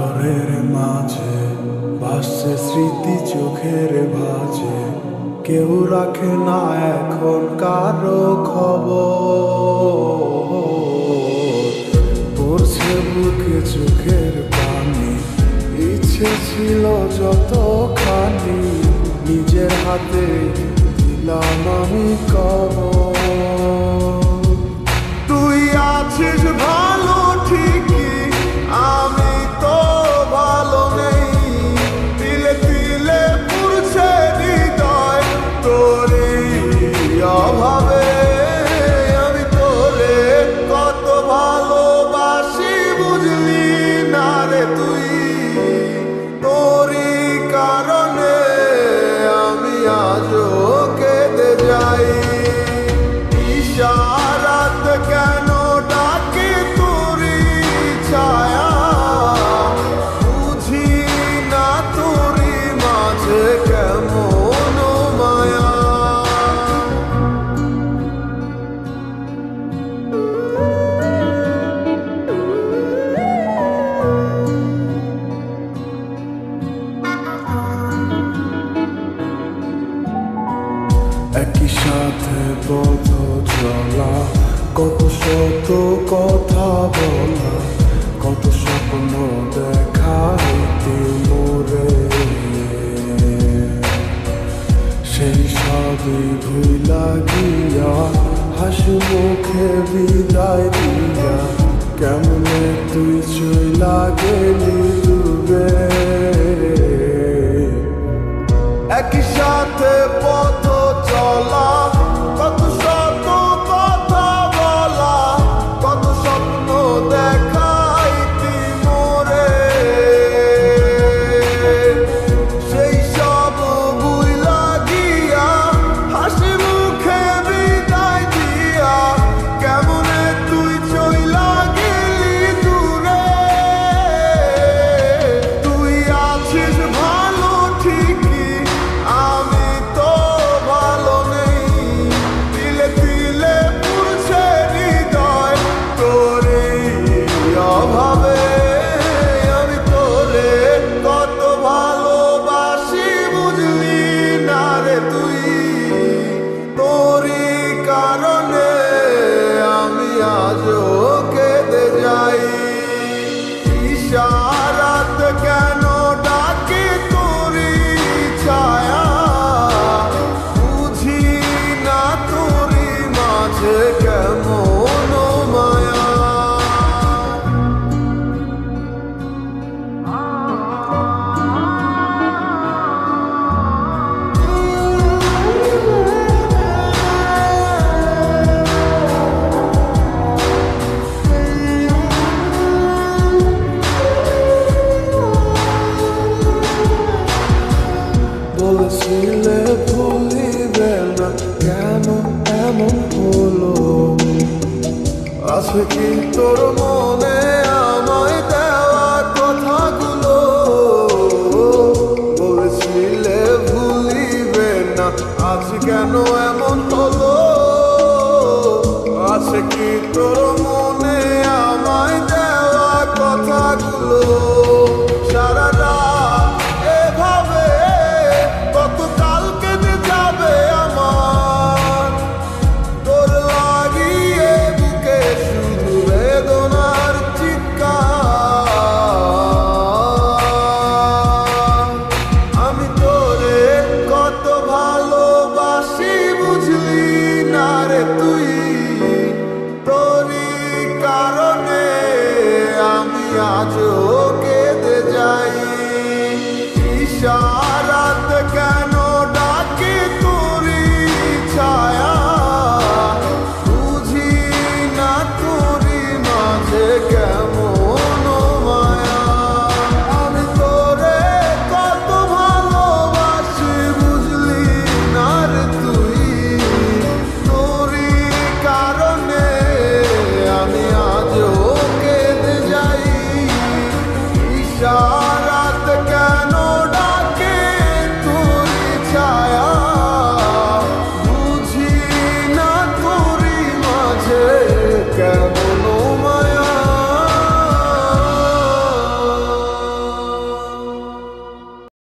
ঘরের মাঝে ভাসছে স্মৃতি চোখের ভাঁজে, কেউ রাখে না এখন কারো খবর। পড়ছে বুকে চোখের পানি, ইচ্ছে ছিল যতখানি, নিজের হাতে দিলাম আমি কবর। তুই আছিস ভালো ঠিকই, আমি তো ভালো নেই। তিলে তিলে পুড়ছে হৃদয় তোরই অভাবে। আমি তোরে কত ভালোবাসি বুঝলি না রে তুই। তোরই কারণে আমি আজও কেঁদে যাই। ইশারাত কেন ডাকে তোরই ছায়া, বুঝি না তোরই মাঝে কেমন মায়া। একই সাথে পথ চলা, কত শত কথা বলা, কত স্বপ্ন দেখাইতে মোরে। সেই সবই ভুলা গিয়া, হাসি মুখে বিদায় দিয়া, কেমনে তুই চইলা গেলি ডুবে। একই সাথে পথ চলা, কত শত কথা বলা, কত স্বপ্ন দেখাইতি মোরে। সেই সব ভুইলা গিয়া, হাসি মুখে বিদায় দিয়া, কেমনে তুই চইলা গেলি দূরে। তুই আছিস ভালো ঠিকই, আমি তো ভালো নেই। তিলে তিলে পুড়ছে হৃদয় তোরই অভাবে। আমি তোরে কত ভালোবাসি বুঝলি না রে তুই। তোরই কারণে আমি আজও কেঁদে যাই। ইশারাত কেন ডাকে তোরই ছায়া, বুঝি না তোরই মাঝে কেমন মায়া। বলেছিলে ভুলিবে না, কেন এমন হলো? আছে কি তোর মনে আমায় দেওয়া কথাগুলো? বলেছিলে ভুলিবে না, আজ কেন এমন হলো? আছে কি তোর মনে আমায় দেওয়া কথাগুলো? সারা রাত এভাবে কত কাল কেটে যাবে আমার, তোর লাগিয়ে বুকে শুধু বেদনার চিৎকার। আমি তোরে কত ভালোবাসি বুঝলি না রে তুই। তোরই কারণে আমি আজও কেঁদে যাই। ইশারাত কেন ডাকে তোরই ছায়া, বুঝি না তোরই মাঝে কেমন মায়া। আমি তোরে কত ভালোবাসি বুঝলি না রে তুই। তোরই কারণে আমি আজও কেঁদে যাই। ইশারাত কেন ডাকে তোরই ছায়া, বুঝি না তোরই মাঝে কেমন